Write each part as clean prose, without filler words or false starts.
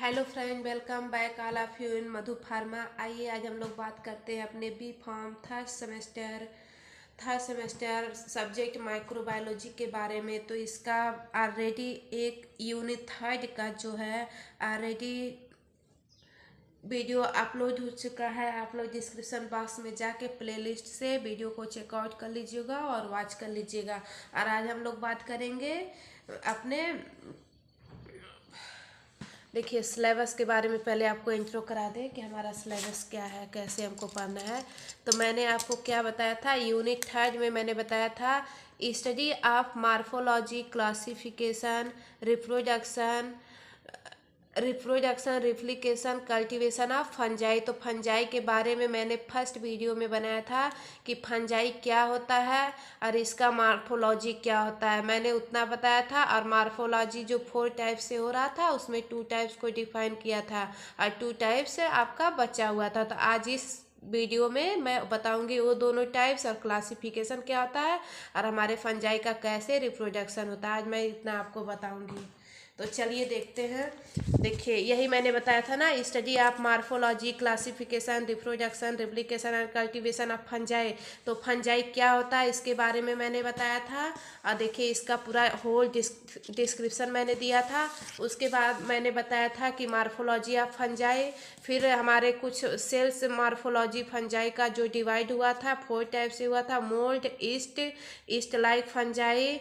Hello friend, welcome back all of you in Madhu pharma. आइए आज हम लोग बात करते हैं अपने B pharm third semester subject microbiology के बारे में। तो इसका ऑलरेडी एक यूनिट थर्ड का जो है ऑलरेडी वीडियो अपलोड हो चुका है। आप लोग डिस्क्रिप्शन बॉक्स में जाके प्लेलिस्ट से वीडियो को चेकआउट कर लीजिएगा और वॉच कर लीजिएगा। और आज हम लोग बात करेंगे अपने देखिए सिलेबस के बारे में। पहले आपको इंट्रो करा दें कि हमारा सिलेबस क्या है, कैसे हमको पढ़ना है। तो मैंने आपको क्या बताया था, यूनिट थर्ड में मैंने बताया था study of morphology, classification, reproduction, replication, cultivation of fungi. तो फंजाई के बारे में मैंने फर्स्ट वीडियो में बनाया था कि फंजाई क्या होता है और इसका मार्फोलॉजी क्या होता है, मैंने उतना बताया था। और मार्फोलॉजी जो 4 टाइप से हो रहा था उसमें 2 टाइप्स को डिफाइन किया था और 2 टाइप्स आपका बचा हुआ था। तो आज इस वीडियो में मैं बताऊंगी वो दोनों टाइप्स और क्लासिफिकेशन क्या होता है और हमारे फंजाई का कैसे रिप्रोडक्शन होता है। आज मैं इतना आपको बताऊंगी। तो चलिए देखते हैं। देखिए यही मैंने बताया था ना, study of morphology, classification, reproduction, replication and cultivation of fungi. तो फंजाई क्या होता है इसके बारे में मैंने बताया था और देखिए इसका पूरा होल डिस्क्रिप्शन मैंने दिया था। उसके बाद मैंने बताया था कि मार्फोलॉजी ऑफ फंजाई, फिर हमारे कुछ सेल्स मार्फोलॉजी फंजाई का जो डिवाइड हुआ था 4 टाइप से हुआ था, मोल्ड, ईस्ट लाइक फंजाई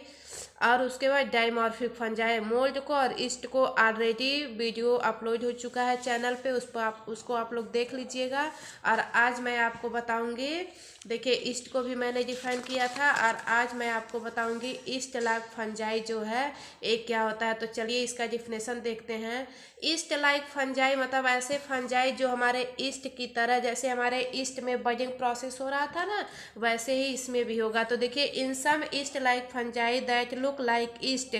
और उसके बाद डाइमॉर्फिक फंजाई। मोल्ड को और ईस्ट को ऑलरेडी वीडियो अपलोड हो चुका है चैनल पे, उसको आप लोग देख लीजिएगा। और आज मैं आपको बताऊंगी, देखिए ईस्ट को भी मैंने डिफाइन किया था और आज मैं आपको बताऊंगी ईस्ट लाइक फंजाई जो है एक क्या होता है। तो चलिए इसका डिफिनेशन देखते हैं। ईस्ट लाइक फंजाई मतलब ऐसे फंजाई जो हमारे ईस्ट की तरह, जैसे हमारे ईस्ट में बडिंग प्रोसेस हो रहा था ना, वैसे ही इसमें भी होगा। तो देखिए in some yeast like fungi that look like yeast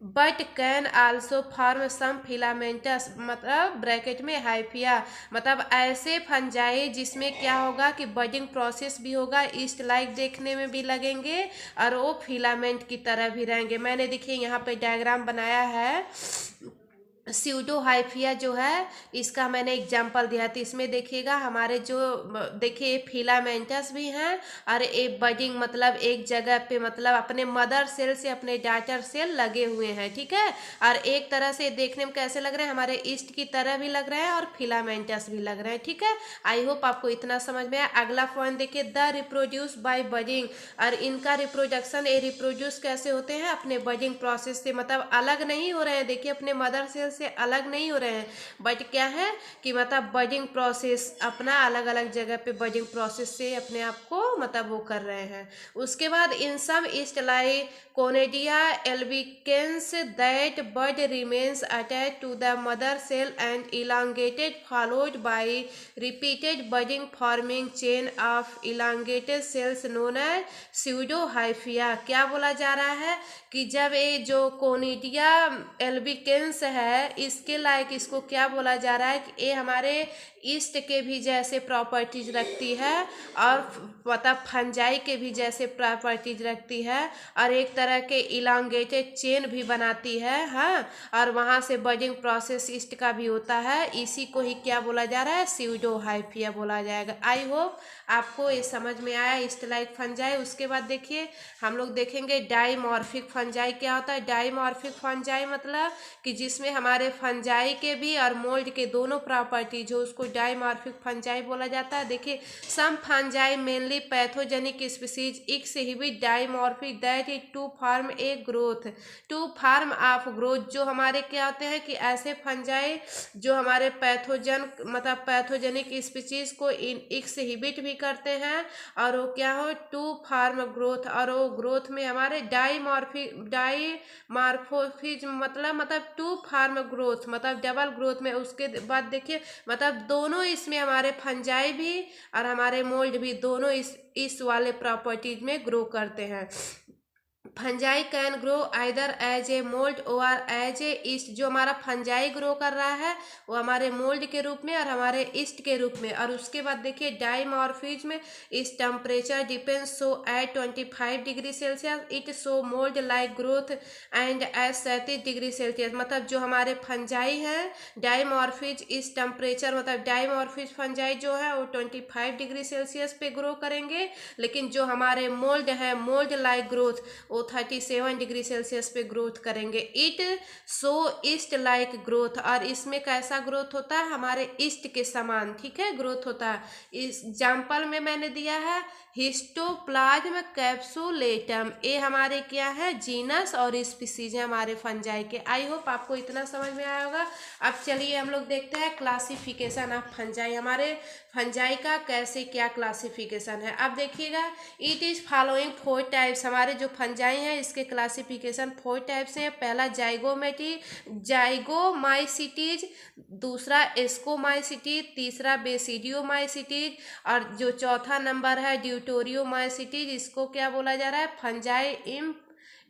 but can also form some filaments, मतलब ब्रैकेट में हाइफिया, मतलब ऐसे फंजाई जिसमें क्या होगा कि बडिंग प्रोसेस भी होगा, ईस्ट लाइक देखने में भी लगेंगे और वो फिलामेंट की तरह भी रहेंगे। मैंने देखिए यहाँ पे डायग्राम बनाया है। स्यूडो हाइफिया जो है इसका मैंने एग्जाम्पल दिया था। इसमें देखिएगा हमारे जो देखिए फिलामेंटस भी हैं और एक बडिंग, मतलब एक जगह पे, मतलब अपने मदर सेल से अपने डॉटर सेल लगे हुए हैं, ठीक है। और एक तरह से देखने में कैसे लग रहे हैं, हमारे ईस्ट की तरह भी लग रहे हैं और फिलामेंटस भी लग रहे हैं, ठीक है। आई होप आपको इतना समझ में आया। अगला पॉइंट देखिए, द रिप्रोड्यूस बाय बडिंग, और इनका रिप्रोडक्शन, ये रिप्रोड्यूस कैसे होते हैं, अपने बडिंग प्रोसेस से, मतलब अलग नहीं हो रहे हैं। देखिए अपने मदर सेल से अलग नहीं हो रहे हैं, बट क्या है कि मतलब बडिंग प्रोसेस अपना अलग अलग जगह पे बडिंग प्रोसेस से अपने आप को मतलब वो कर रहे हैं। उसके बाद in some yeast like Candida albicans that bud remains attach to the mother cell and elongated followed by repeated budding forming chain of elongated cells known as pseudo hyphae. क्या बोला जा रहा है कि जब ये जो कोनिडिया एल्बिकेंस है इसके लायक, इसको क्या बोला जा रहा है कि ये हमारे ईस्ट के भी जैसे प्रॉपर्टीज रखती है और मतलब फंजाई के भी जैसे प्रॉपर्टीज रखती है और एक तरह के इलांगेटेड चेन भी बनाती है, हाँ। और वहाँ से बडिंग प्रोसेस ईस्ट का भी होता है। इसी को ही क्या बोला जा रहा है, स्यूडो हाइफिया बोला जाएगा। आई होप आपको ये समझ में आया ईस्ट लाइक फंजाई। उसके बाद देखिए हम लोग देखेंगे डाइमॉर्फिक फंजाई क्या होता है। डाइमॉर्फिक फंजाई मतलब कि जिसमें हमारे फंजाई के भी और मोल्ड के दोनों प्रॉपर्टी जो, उसको डाइमॉर्फिक फंजाई बोला जाता है। देखिए some fungi mainly pathogenic species exhibit dimorphic that is to form a growth, to form of growth, जो हमारे क्या होते हैं कि ऐसे फंजाई जो हमारे पैथोजन मतलब पैथोजेनिक स्पीसीज को एक्सहिबिट भी करते हैं और वो क्या हो टू फॉर्म ग्रोथ, और वो ग्रोथ में हमारे डाइमॉर्फिज्म मतलब टू फार्म ग्रोथ मतलब डबल ग्रोथ में। उसके बाद देखिए मतलब दोनों इसमें हमारे फंजाई भी और हमारे मोल्ड भी दोनों इस वाले प्रॉपर्टीज में ग्रो करते हैं। Fungi can grow either as a mould or as a yeast. जो हमारा फंजाई ग्रो कर रहा है वो हमारे मोल्ड के रूप में और हमारे ईस्ट के रूप में। और उसके बाद देखिए dimorphism is temperature depends so at 25 degree Celsius it so mould like growth and as 37 degree Celsius. मतलब जो हमारे फंजाई हैं डाइमॉर्फिज इस टेम्परेचर मतलब डाइमॉर्फिज फंजाई जो है वो 25 डिग्री सेल्सियस पे ग्रो करेंगे, लेकिन जो हमारे मोल्ड है मोल्ड लाइक ग्रोथ वो 37 डिग्री सेल्सियस पे ग्रोथ करेंगे। It so east like growth, और इसमें कैसा ग्रोथ होता है हमारे ईस्ट के समान, ठीक है, ग्रोथ होता है। इस एग्जाम्पल में मैंने दिया है हिस्टोप्लाज्म कैप्सुलेटम, ये हमारे क्या है जीनस और स्पीसीज है हमारे फंजाई के। आई होप आपको इतना समझ में आया होगा। अब चलिए हम लोग देखते हैं क्लासिफिकेशन ऑफ फंजाई, हमारे फंजाई का कैसे क्या क्लासिफिकेशन है। अब देखिएगा इट इज फॉलोइंग 4 टाइप्स, हमारे जो फंजाई हैं इसके क्लासिफिकेशन 4 टाइप्स हैं। पहला जाइगोमाइसिटीज, दूसरा एस्कोमाइसिटीज, तीसरा बेसिडियोमाइसिटीज, और जो चौथा नंबर है ड्यूटोरियोमाइसिटीज। इसको क्या बोला जा रहा है फंजाई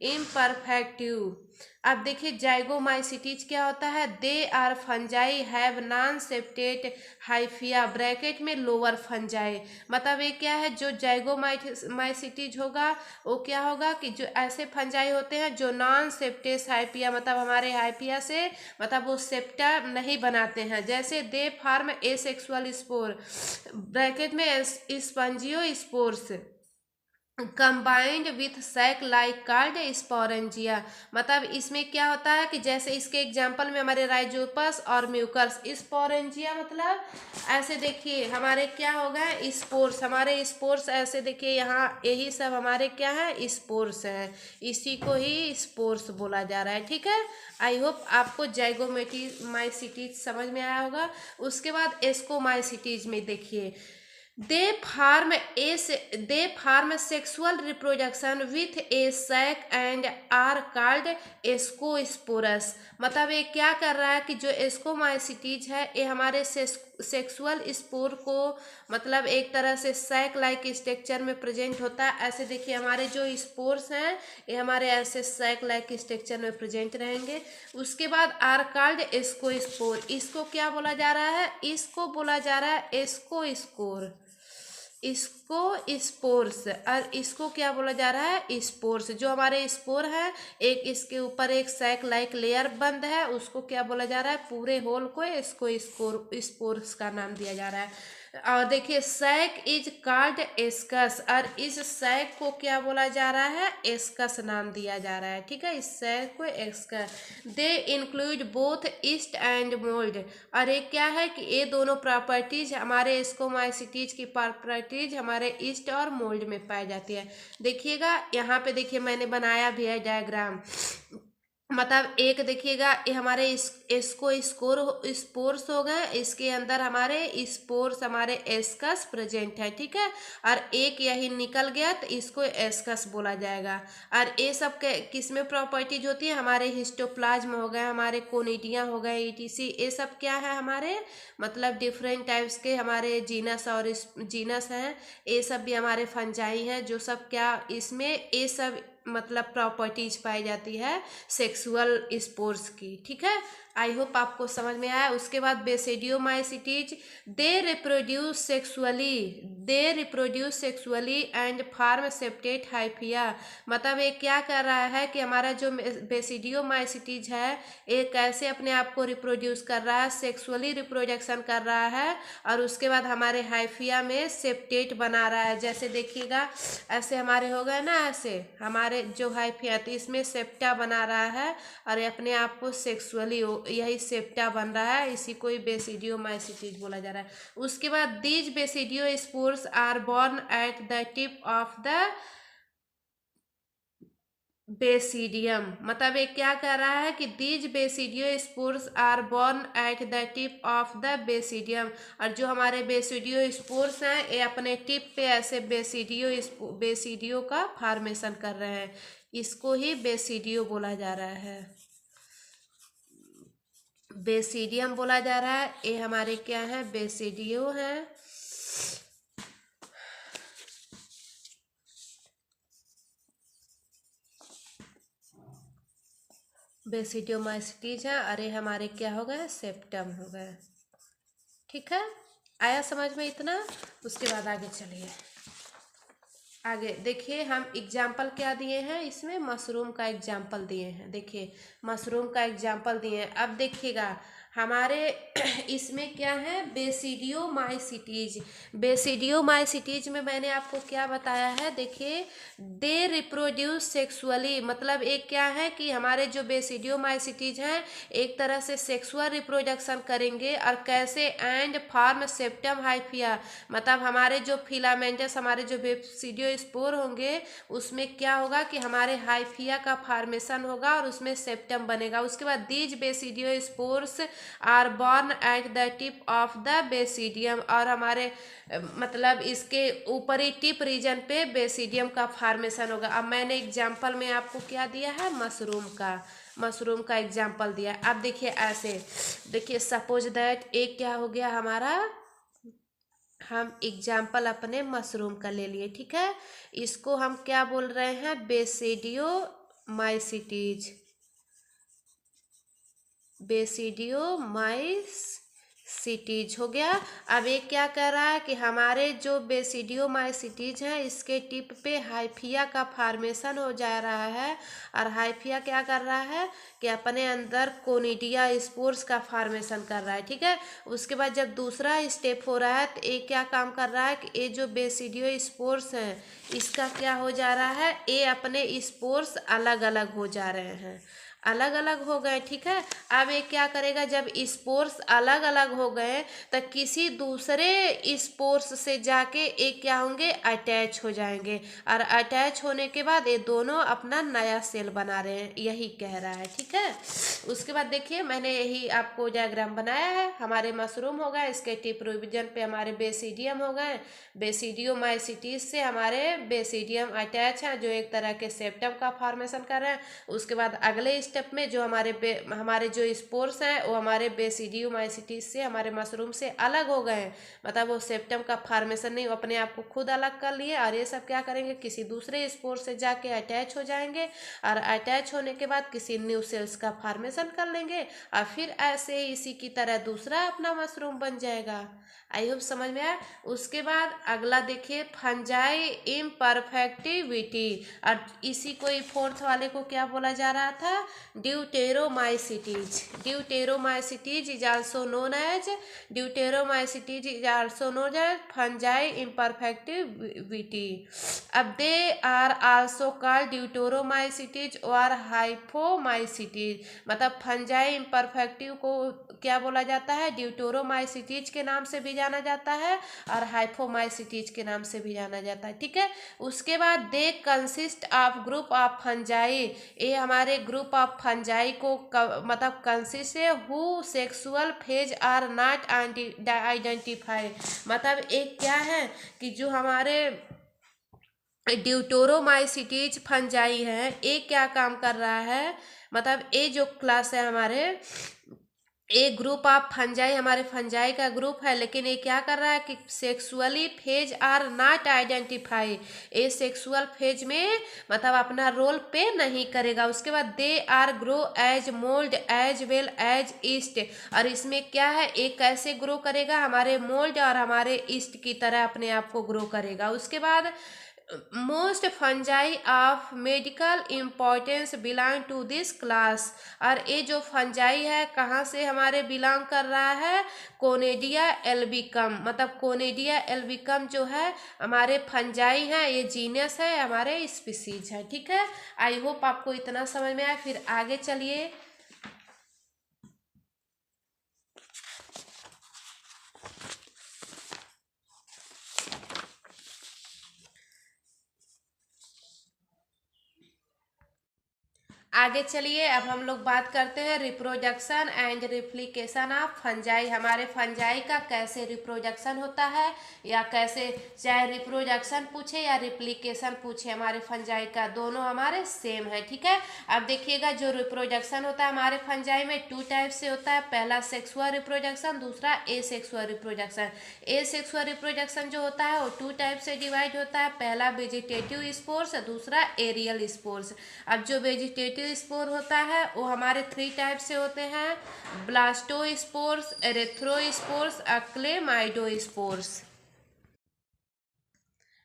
इम्परफेक्टिव। अब देखिए जाइगोमाइसिटीज क्या होता है, they are fungi have non septate hyphae bracket में लोअर फंजाई। मतलब ये क्या है जो जाइगोमाइसिटीज होगा वो क्या होगा कि जो ऐसे फंजाई होते हैं जो नॉन सेप्टेस हाइपिया मतलब हमारे हाइपिया से मतलब वो सेप्टा नहीं बनाते हैं। जैसे they form asexual spore bracket में sporangiospores combined with sac like card sporangia. मतलब इसमें क्या होता है कि जैसे इसके एग्जाम्पल में हमारे राइजोपस और म्यूकर्स, स्पोरेंजिया मतलब ऐसे देखिए हमारे क्या हो गए स्पोर्स, हमारे स्पोर्स ऐसे देखिए यहाँ यही सब हमारे क्या है स्पोर्स है, इसी को ही स्पोर्स बोला जा रहा है, ठीक है। आई होप आपको जाइगोमाइसिटीज समझ में आया होगा। उसके बाद एस्कोमाइसिटीज में देखिए they farm sexual reproduction with a sac and are called एस्कोस्पोरस। मतलब ये क्या कर रहा है कि जो एस्कोमाइसिटीज है ये हमारे सेक्सुअल स्पोर को मतलब एक तरह से सैक लाइक स्ट्रक्चर में प्रेजेंट होता है। ऐसे देखिए हमारे जो स्पोर्स हैं ये हमारे ऐसे सैक लाइक स्ट्रक्चर में प्रेजेंट रहेंगे। उसके बाद आर कॉल्ड एस्कोस्पोर, इसको क्या बोला जा रहा है, इसको बोला जा रहा है एस्कोस्कोर, इसको स्पोर्स, और इसको क्या बोला जा रहा है स्पोर्स। जो हमारे स्पोर है एक इसके ऊपर एक सैक लाइक लेयर बंद है उसको क्या बोला जा रहा है, पूरे होल को इसको स्पोर्स का नाम दिया जा रहा है। और देखिए सैक इज कॉल्ड एस्कस, और इस सैक को क्या बोला जा रहा है एस्कस नाम दिया जा रहा है, ठीक है, इस सैक को ascus. They include both east and mould, और ये क्या है कि ये दोनों प्रॉपर्टीज हमारे एस्कोमाइसिटीज की प्रॉपर्टीज हमारे ईस्ट और मोल्ड में पाई जाती है। देखिएगा यहाँ पे देखिए मैंने बनाया भी है डायग्राम, मतलब एक देखिएगा ये हमारे इसको स्पोर्स हो गए, इसके अंदर हमारे स्पोर्स हमारे एस्कस प्रेजेंट है, ठीक है, और एक यही निकल गया तो इसको एस्कस बोला जाएगा। और ये सब के किस में प्रॉपर्टीज होती है, हमारे हिस्टोप्लाज्म हो गए, हमारे कोनिडिया हो गए, ईटीसी, ये सब क्या है हमारे मतलब डिफरेंट टाइप्स के हमारे जीनस और जीनस हैं, ये सब भी हमारे फंजाई हैं जो सब क्या इसमें ये सब मतलब प्रॉपर्टीज पाई जाती है सेक्सुअल स्पोर्स की, ठीक है। आई होप आपको समझ में आया। उसके बाद basidiomycetes they reproduce sexually and form septate hyphae. मतलब ये क्या कर रहा है कि हमारा जो बेसिडियोमाइसिटीज है ये कैसे अपने आप को रिप्रोड्यूस कर रहा है, सेक्सुअली रिप्रोडक्शन कर रहा है, और उसके बाद हमारे हाइफिया में सेप्टेट बना रहा है। जैसे देखिएगा ऐसे हमारे हो गए ना, ऐसे हमारे जो हाइफिया तो इसमें सेप्टा बना रहा है और ये अपने आप को सेक्सुअली यही सेप्टा बन रहा है, इसी को ही बेसिडियोमाइसिटीज बोला जा रहा है। उसके बाद these basidiospores are born at the tip of the basidium. मतलब ये क्या कह रहा है कि these basidiospores are born at the tip of the basidium, और जो हमारे बेसिडियो स्पोर्स हैं ये अपने टिप पे ऐसे बेसिडियो का फॉर्मेशन कर रहे हैं, इसको ही बेसिडियो बोला जा रहा है, बेसिडियम बोला जा रहा है। ये हमारे क्या है बेसिडियो है। बेसिडियोमाइसिटीज है, अरे हमारे क्या हो गए, सेप्टम हो गए। ठीक है, आया समझ में इतना। उसके बाद आगे चलिए, आगे देखिए हम एग्जाम्पल क्या दिए हैं, इसमें मशरूम का एग्जाम्पल दिए हैं। देखिए मशरूम का एग्जाम्पल दिए हैं। अब देखिएगा हमारे इसमें क्या है, बेसिडियोमाइसिटीज। बेसिडियोमाइसिटीज में मैंने आपको क्या बताया है, देखिए दे रिप्रोड्यूस सेक्सुअली, मतलब एक क्या है कि हमारे जो बेसिडियोमाइसिटीज हैं एक तरह से सेक्सुअल रिप्रोडक्शन करेंगे। और कैसे, एंड फॉर्म सेप्टम हाइफिया, मतलब हमारे जो फिलामेंटस, हमारे जो बेसिडियोस्पोर होंगे उसमें क्या होगा कि हमारे हाइफिया का फॉर्मेशन होगा और उसमें सेप्टम बनेगा। उसके बाद these basidiospores are born at the tip of the basidium, और हमारे मतलब इसके ऊपरी टिप रीजन पे बेसिडियम का फॉर्मेशन होगा। अब मैंने एग्जाम्पल में आपको क्या दिया है, मशरूम का एग्जाम्पल दिया। अब देखिए ऐसे, देखिए सपोज दैट एक क्या हो गया हमारा, हम एग्जाम्पल अपने मशरूम का ले लिए, ठीक है। इसको हम क्या बोल रहे हैं, बेसिडियोमाइसिटीज, बेसिडियोमाइसिटीज हो गया। अब एक क्या कह रहा है कि हमारे जो बेसिडियोमाइसिटीज हैं इसके टिप पे हाइफिया का फॉर्मेशन हो जा रहा है, और हाइफिया क्या कर रहा है कि अपने अंदर कोनिडिया स्पोर्स का फॉर्मेशन कर रहा है, ठीक है। उसके बाद जब दूसरा स्टेप हो रहा है तो ये क्या काम कर रहा है कि ये जो बेसिडियो स्पोर्स हैं इसका क्या हो जा रहा है, ये अपने स्पोर्स अलग अलग हो जा रहे हैं, अलग अलग हो गए, ठीक है। अब ये क्या करेगा, जब स्पोर्स अलग अलग हो गए तो किसी दूसरे स्पोर्स से जाके एक क्या होंगे, अटैच हो जाएंगे, और अटैच होने के बाद ये दोनों अपना नया सेल बना रहे हैं, यही कह रहा है, ठीक है। उसके बाद देखिए मैंने यही आपको डायग्राम बनाया है, हमारे मशरूम हो गए, इसके टिप रीजन पे हमारे बेसिडियम हो गए, बेसिडियोमाइसिटीज से हमारे बेसिडियम अटैच है जो एक तरह के सेप्टम का फॉर्मेशन कर रहे हैं। उसके बाद अगले स्टेप में जो हमारे जो स्पोर्स हैं वो हमारे बेसिडियोमाइसिटीज से, हमारे मशरूम से अलग हो गए हैं, मतलब वो सेप्टम का फॉर्मेशन नहीं, वो अपने आप को खुद अलग कर लिए, और ये सब क्या करेंगे, किसी दूसरे स्पोर से जाके अटैच हो जाएंगे, और अटैच होने के बाद किसी न्यू सेल्स का फॉर्मेशन कर लेंगे, और फिर ऐसे ही इसी की तरह दूसरा अपना मशरूम बन जाएगा। आई होप समझ में आया। उसके बाद अगला देखिए, फंजाई इम्परफेक्टिविटी, और इसी को फोर्थ वाले को क्या बोला जा रहा था, deuteromycetes. Deuteromycetes is also known as fungi imperfectivity. अब they are also called deuteromycetes और हाइपोमाइसिटीज, मतलब फंजाई इम्परफेक्टिव को क्या बोला जाता है, ड्यूटेरोमाइसिटीज के नाम से भी जाना जाता है और हाइपोमाइसिटीज के नाम से भी जाना जाता है, ठीक है। उसके बाद they consist of group of fungi, ये हमारे ग्रुप ऑफ फंजाई को मतलब कंसिस्ट है who sexual phase are not identify, मतलब एक क्या है कि जो हमारे ड्यूटेरोमाइसिटीज फंजाई है ये क्या काम कर रहा है, मतलब ये जो क्लास है हमारे, एक ग्रुप ऑफ फंजाई, हमारे फंजाई का ग्रुप है, लेकिन ये क्या कर रहा है कि sexually phase are not identify, ये सेक्सुअल फेज में मतलब अपना रोल पे नहीं करेगा। उसके बाद they are grow as mould as well as yeast, और इसमें क्या है, एक कैसे ग्रो करेगा, हमारे मोल्ड और हमारे ईस्ट की तरह अपने आप को ग्रो करेगा। उसके बाद most fungi of medical importance belong to this class, और ये जो फंजाई है कहाँ से हमारे बिलोंग कर रहा है, कोनेडिया एल्बिकम, मतलब कोनेडिया एल्बिकम जो है हमारे फंजाई हैं, ये जीनस है, हमारे स्पीसीज है, ठीक है। आई होप आपको इतना समझ में आया। फिर आगे चलिए, आगे चलिए अब हम लोग बात करते हैं reproduction and replication of fungi. हमारे फंजाई का कैसे रिप्रोडक्शन होता है, या कैसे, चाहे रिप्रोडक्शन पूछे या रिप्लिकेशन पूछे, हमारे फंजाई का दोनों हमारे सेम है, ठीक है। अब देखिएगा जो रिप्रोडक्शन होता है हमारे फंजाई में टू टाइप से होता है, पहला सेक्सुअल रिप्रोडक्शन, दूसरा एसेक्सुअल रिप्रोडक्शन। एसेक्सुअल रिप्रोडक्शन जो होता है वो टू टाइप से डिवाइड होता है, पहला वेजिटेटिव स्पोर्स, दूसरा एरियल स्पोर्स। अब जो वेजिटेटिव स्पोर होता है वो हमारे 3 टाइप से होते हैं, ब्लास्टोस्पोर्स, एरिथ्रोस्पोर्स और क्लेमाइडोस्पोर्स।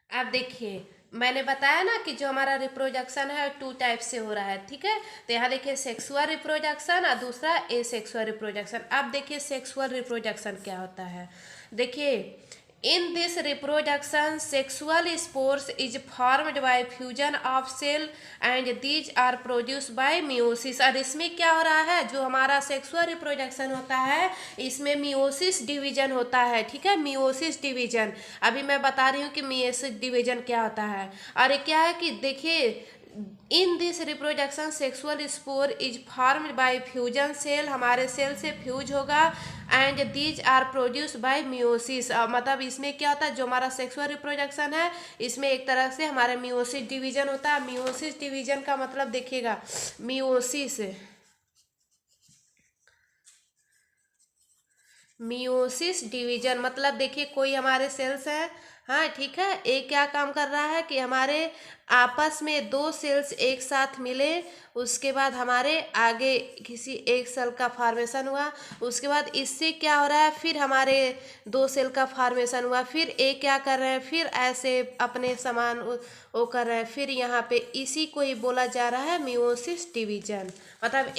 अब देखिए मैंने बताया ना कि जो हमारा रिप्रोडक्शन है 2 टाइप से हो रहा है, ठीक है। तो यहाँ देखिए सेक्सुअल रिप्रोडक्शन और दूसरा एसेक्सुअल रिप्रोडक्शन। अब देखिए सेक्सुअल रिप्रोडक्शन क्या होता है। देखिए in this reproduction sexual spores is formed by fusion of cell and these are produce by meiosis. और इसमें क्या हो रहा है, जो हमारा सेक्सुअल रिप्रोडक्शन होता है इसमें मियोसिस डिवीजन होता है, ठीक है, मियोसिस डिवीजन। अभी मैं बता रही हूँ कि मियोसिस डिवीजन क्या होता है। और ये क्या है कि देखिए in this reproduction sexual spore is formed by fusion cell, हमारे सेल से फ्यूज होगा, and these are produce by meiosis. मतलब इसमें क्या होता है, जो हमारा सेक्सुअल रिप्रोडक्शन है इसमें एक तरह से हमारे मियोसिस डिवीजन होता है। मियोसिस डिवीजन का मतलब देखिएगा, मियोसिस डिवीजन मतलब देखिए कोई हमारे सेल्स हैं, हाँ ठीक है, एक क्या काम कर रहा है कि हमारे आपस में 2 सेल्स एक साथ मिले, उसके बाद हमारे आगे किसी एक सेल का फॉर्मेशन हुआ, उसके बाद इससे क्या हो रहा है, फिर हमारे 2 सेल का फॉर्मेशन हुआ, फिर एक क्या कर रहे हैं, फिर ऐसे अपने समान वो कर रहे हैं, फिर यहाँ पे इसी को ही बोला जा रहा है मियोसिस डिवीजन। मतलब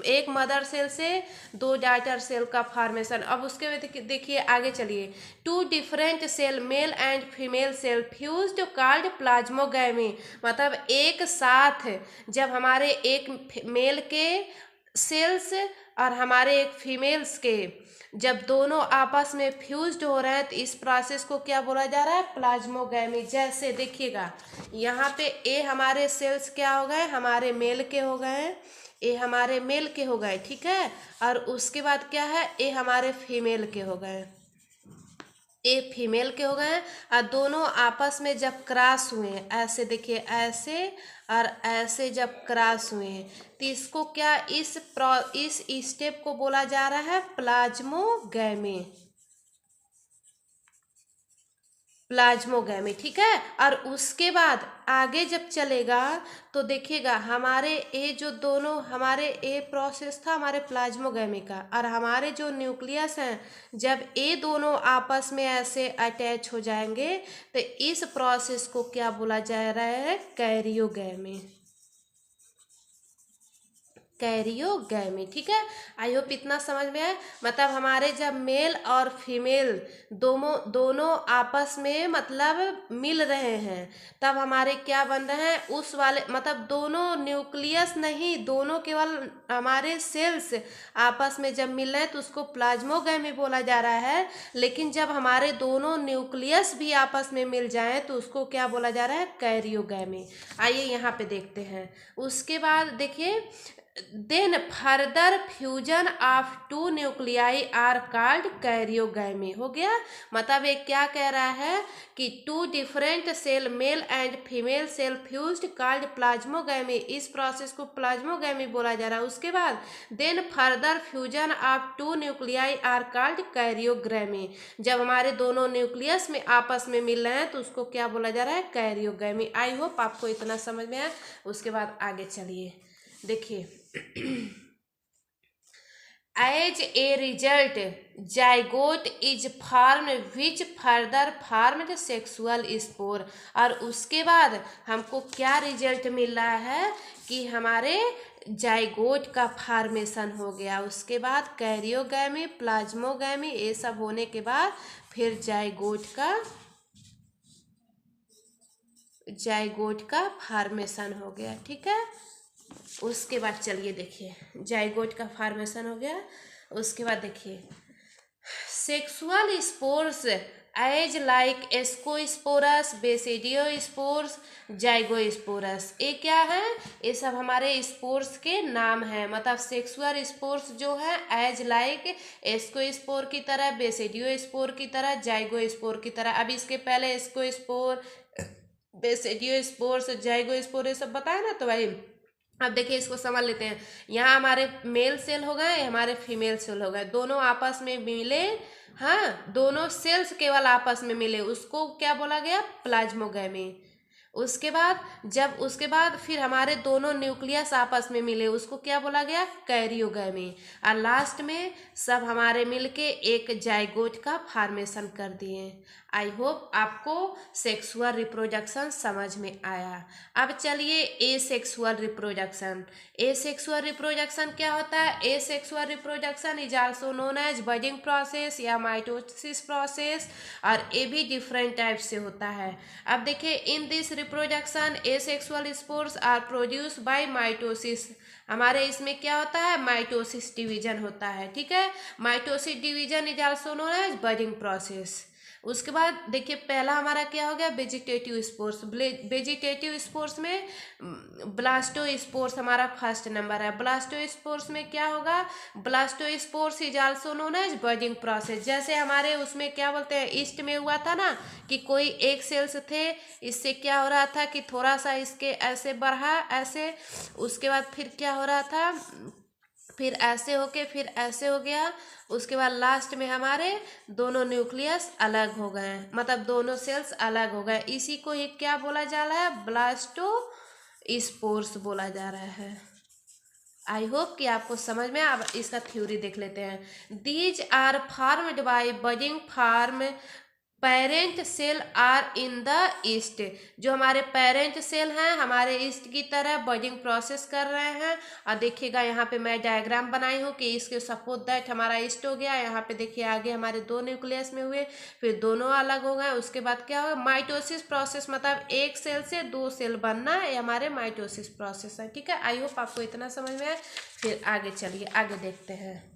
एक मदर सेल से 2 डॉटर सेल का फॉर्मेशन। अब उसके बाद देखिए आगे चलिए, 2 different cell male and female cell fused called plasmogamy. मतलब एक साथ जब हमारे एक मेल के सेल्स और हमारे एक फीमेल्स के जब दोनों आपस में फ्यूज्ड हो रहे हैं तो इस प्रोसेस को क्या बोला जा रहा है, प्लाज्मोगैमी। जैसे देखिएगा यहाँ पे ए हमारे सेल्स क्या हो गए, हमारे मेल के हो गए, ए हमारे मेल के हो गए, ठीक है, और उसके बाद क्या है, ए हमारे फीमेल के हो गए, ए फीमेल के हो गए, और दोनों आपस में जब क्रॉस हुए, ऐसे देखिए ऐसे और ऐसे जब क्रॉस हुए तो इसको क्या इस स्टेप को बोला जा रहा है प्लाज्मोगैमी, प्लाज्मोगैमी, ठीक है। और उसके बाद आगे जब चलेगा तो देखिएगा हमारे ये जो दोनों हमारे ए प्रोसेस था हमारे प्लाज्मोगैमी का, और हमारे जो न्यूक्लियस हैं जब ये दोनों आपस में ऐसे अटैच हो जाएंगे तो इस प्रोसेस को क्या बोला जा रहा है, कैरियोगैमी, कैरियोगैमी, ठीक है। आई होप इतना समझ में आए। मतलब हमारे जब मेल और फीमेल दोनों आपस में मतलब मिल रहे हैं तब हमारे क्या बन रहे हैं, उस वाले मतलब दोनों न्यूक्लियस नहीं, दोनों केवल हमारे सेल्स आपस में जब मिल रहे हैं तो उसको प्लाज्मोगैमी बोला जा रहा है। लेकिन जब हमारे दोनों न्यूक्लियस भी आपस में मिल जाएं तो उसको क्या बोला जा रहा है, कैरियोगैमी। आइए यहाँ पे देखते हैं। उसके बाद देखिए then further fusion of 2 nuclei are called karyogamy हो गया। मतलब ये क्या कह रहा है कि 2 different cell male and female cell fused called plasmogamy, इस प्रोसेस को प्लाज्मोगैमी बोला जा रहा है। उसके बाद then further fusion of 2 nuclei are called karyogamy, जब हमारे दोनों न्यूक्लियस में आपस में मिल रहे हैं तो उसको क्या बोला जा रहा है, कैरियोगैमी। आई होप आपको इतना समझ में आया। उसके बाद आगे चलिए देखिए as a result zygote is form which further formed sexual spore. और उसके बाद हमको क्या रिजल्ट मिल रहा है कि हमारे जाइगोट का फॉर्मेशन हो गया। उसके बाद कैरियोगैमी, प्लाज्मोगैमी, ये सब होने के बाद फिर जाइगोट का फॉर्मेशन हो गया, ठीक है। उसके बाद चलिए देखिए जाइगोट का फॉर्मेशन हो गया। उसके बाद देखिए sexual spores as like ascospores, basidiospores, zygospores, ये क्या है, ये सब हमारे स्पोर्स के नाम हैं। मतलब सेक्सुअल स्पोर्स जो है एज लाइक एस्कोस्पोर की तरह, बेसिडियोस्पोर की तरह, जाइगोस्पोर की तरह। अब इसके पहले एस्कोस्पोर, बेसिडियोस्पोर्स, जाइगोस्पोर ये सब बताया ना, तो भाई अब देखिए इसको समझ लेते हैं। यहाँ हमारे मेल सेल हो गए, हमारे फीमेल सेल हो गए, दोनों आपस में मिले, हाँ दोनों सेल्स केवल आपस में मिले, उसको क्या बोला गया, प्लाज्मोगैमी। उसके बाद फिर हमारे दोनों न्यूक्लियस आपस में मिले, उसको क्या बोला गया, कैरियोगैमी। और लास्ट में सब हमारे मिलके एक जाइगोट का फॉर्मेशन कर दिए। आई होप आपको सेक्सुअल रिप्रोडक्शन समझ में आया। अब चलिए एसेक्सुअल रिप्रोडक्शन। एसेक्सुअल रिप्रोडक्शन क्या होता है? Asexual reproduction is also known as budding process या माइटोसिस प्रोसेस, और ये भी डिफरेंट टाइप से होता है। अब देखिए, in this reproduction asexual spores are produce by mitosis. हमारे इसमें क्या होता है, माइटोसिस डिवीजन होता है, ठीक है। Mitosis division is also known as budding process. उसके बाद देखिए, पहला हमारा क्या हो गया, वेजिटेटिव स्पोर्स। वेजिटेटिव स्पोर्स में ब्लास्टोस्पोर्स हमारा फर्स्ट नंबर है। ब्लास्टोस्पोर्स में क्या होगा, blastospores is also known as budding process. जैसे हमारे उसमें क्या बोलते हैं, ईस्ट में हुआ था ना कि कोई एक सेल्स थे, इससे क्या हो रहा था कि थोड़ा सा इसके ऐसे बढ़ा ऐसे, उसके बाद फिर क्या हो रहा था, फिर ऐसे होके फिर ऐसे हो गया, उसके बाद लास्ट में हमारे दोनों न्यूक्लियस अलग हो गए, मतलब दोनों सेल्स अलग हो गए। इसी को ही क्या बोला जा रहा है, ब्लास्टोस्पोर्स बोला जा रहा है। आई होप कि आपको समझ में। अब इसका थ्योरी देख लेते हैं। These are formed by budding form parent cell are in the yeast. जो हमारे पेरेंट सेल हैं हमारे ईस्ट की तरह बडिंग प्रोसेस कर रहे हैं। और देखिएगा यहाँ पे मैं डायग्राम बनाई हूँ कि इसके सपोज दैट हमारा ईस्ट हो गया, यहाँ पे देखिए आगे हमारे दो न्यूक्लियस में हुए, फिर दोनों अलग हो गए। उसके बाद क्या होगा, माइटोसिस प्रोसेस, मतलब एक सेल से दो सेल बनना, ये हमारे माइटोसिस प्रोसेस है, ठीक है। आई होप आपको इतना समझ में आए। फिर आगे चलिए, आगे देखते हैं।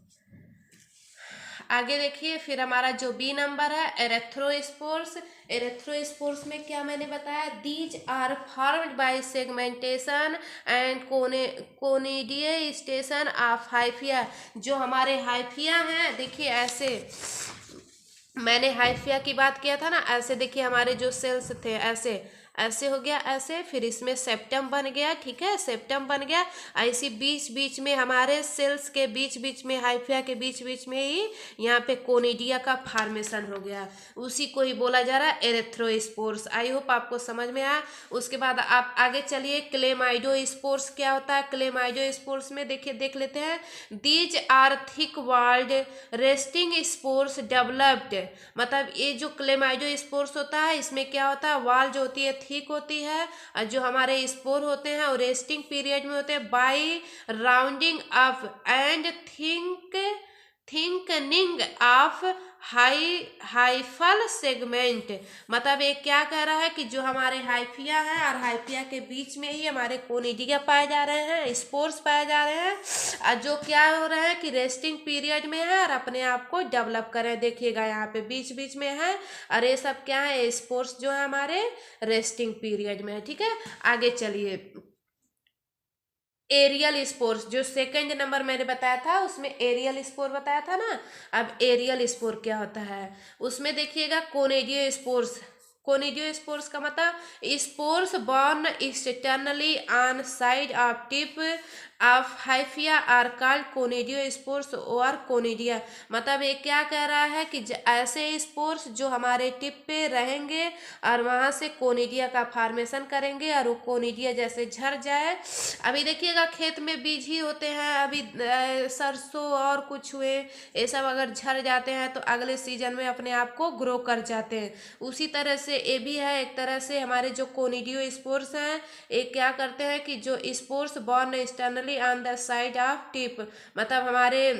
आगे देखिए, फिर हमारा जो बी नंबर है, एरेथ्रोस्पोर्स। एरेथ्रोस्पोर्स में क्या मैंने बताया, these are formed by segmentation and conidiation of hyphae. जो हमारे हाइफिया हैं, देखिए ऐसे, मैंने हाइफिया की बात किया था ना, ऐसे देखिए हमारे जो सेल्स थे ऐसे ऐसे हो गया ऐसे, फिर इसमें सेप्टम बन गया, ठीक है, सेप्टम बन गया। ऐसी बीच बीच में हमारे सेल्स के बीच बीच में, हाइफिया के बीच बीच में ही यहाँ पे कोनिडिया का फॉर्मेशन हो गया, उसी को ही बोला जा रहा है एरेथ्रोस्पोर्स। आई होप आपको समझ में आया। उसके बाद आप आगे चलिए, क्लेमाइडोस्पोर्स क्या होता है। क्लेमाइडोस्पोर्स में देखिए देख लेते हैं, these are thick walled resting spores developed. मतलब ये जो क्लेमाइडोस्पोर्स होता है, इसमें क्या होता है, वाल जो होती है थिक होती है, और जो हमारे स्पोर होते हैं वो रेस्टिंग पीरियड में होते हैं by rounding up and thickening of hyphal segment. मतलब ये क्या कह रहा है कि जो हमारे हाइफिया है और हाइफिया के बीच में ही हमारे कोनिडिया पाए जा रहे हैं, स्पोर्स पाए जा रहे हैं, और जो क्या हो रहा है कि रेस्टिंग पीरियड में है और अपने आप को डेवलप कर रहे हैं। देखिएगा यहाँ पे बीच बीच में है, और ये सब क्या है, स्पोर्स जो है हमारे रेस्टिंग पीरियड में है, ठीक है। आगे चलिए, एरियल स्पोर्स, जो सेकंड नंबर मैंने बताया था उसमें एरियल स्पोर बताया था ना। अब एरियल स्पोर क्या होता है, उसमें देखिएगा कोनिडियो स्पोर्स। कोनिडियो स्पोर्स का मतलब spores borne externally on side of tip of hyphae are called conidiospores और कोनिडिया। मतलब ये क्या कह रहा है कि ऐसे स्पोर्स जो हमारे टिप पे रहेंगे और वहां से कोनिडिया का फॉर्मेशन करेंगे, और वो कोनिडिया जैसे झड़ जाए। अभी देखिएगा खेत में बीज ही होते हैं, अभी सरसों और कुछ हुए, ये सब अगर झड़ जाते हैं तो अगले सीजन में अपने आप को ग्रो कर जाते हैं। उसी तरह से ये भी है, एक तरह से हमारे जो कोनिडियो स्पोर्स हैं, ये क्या करते हैं कि जो spores borne externally on the side of tip, मतलब हमारे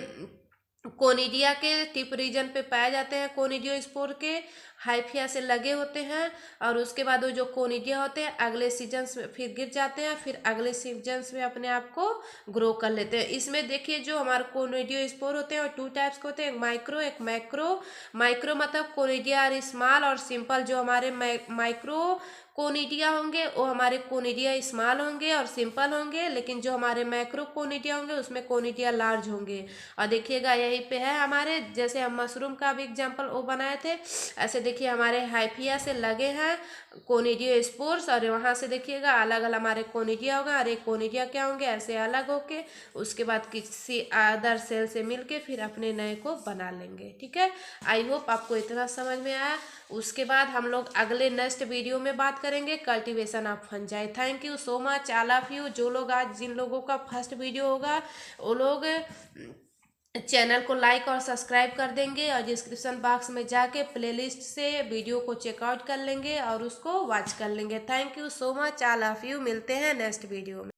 कोनिडिया के टिप रीजन पे पाए जाते हैं, कोनिडियो स्पोर के हाइफिया से लगे होते हैं, और उसके बाद वो जो कोनिडिया होते हैं अगले सीजन्स में फिर गिर जाते हैं, फिर अगले सीजन्स में अपने आप को ग्रो कर लेते हैं। इसमें देखिए जो हमारे कोनिडियो स्पोर होते हैं वो टू टाइप्स के होते हैं, एक माइक्रो एक मैक्रो। माइक्रो मतलब कोनिडिया आर स्मॉल और सिंपल। जो हमारे माइक्रो कोनिडिया होंगे वो हमारे कोनिडिया स्मॉल होंगे और सिंपल होंगे, लेकिन जो हमारे मैक्रो कोनिडिया होंगे उसमें कोनिडिया लार्ज होंगे। और देखिएगा यहीं पे है हमारे, जैसे हम मशरूम का भी एग्जांपल वो बनाए थे, ऐसे देखिए हमारे हाइफिया से लगे हैं कोनिडियो स्पोर्स, और वहाँ से देखिएगा अलग अलग हमारे कोनिडिया होगा, और एक कोनिडिया क्या होंगे ऐसे अलग होके उसके बाद किसी अदर सेल से मिलके फिर अपने नए को बना लेंगे, ठीक है। आई होप आपको इतना समझ में आया। उसके बाद हम लोग अगले नेक्स्ट वीडियो में बात करेंगे cultivation of fungi. Thank you so much all of you. जो लोग आज जिन लोगों का फर्स्ट वीडियो होगा वो लोग चैनल को लाइक और सब्सक्राइब कर देंगे और डिस्क्रिप्शन बॉक्स में जाके प्लेलिस्ट से वीडियो को चेकआउट कर लेंगे और उसको वॉच कर लेंगे। Thank you so much all of you. मिलते हैं नेक्स्ट वीडियो में।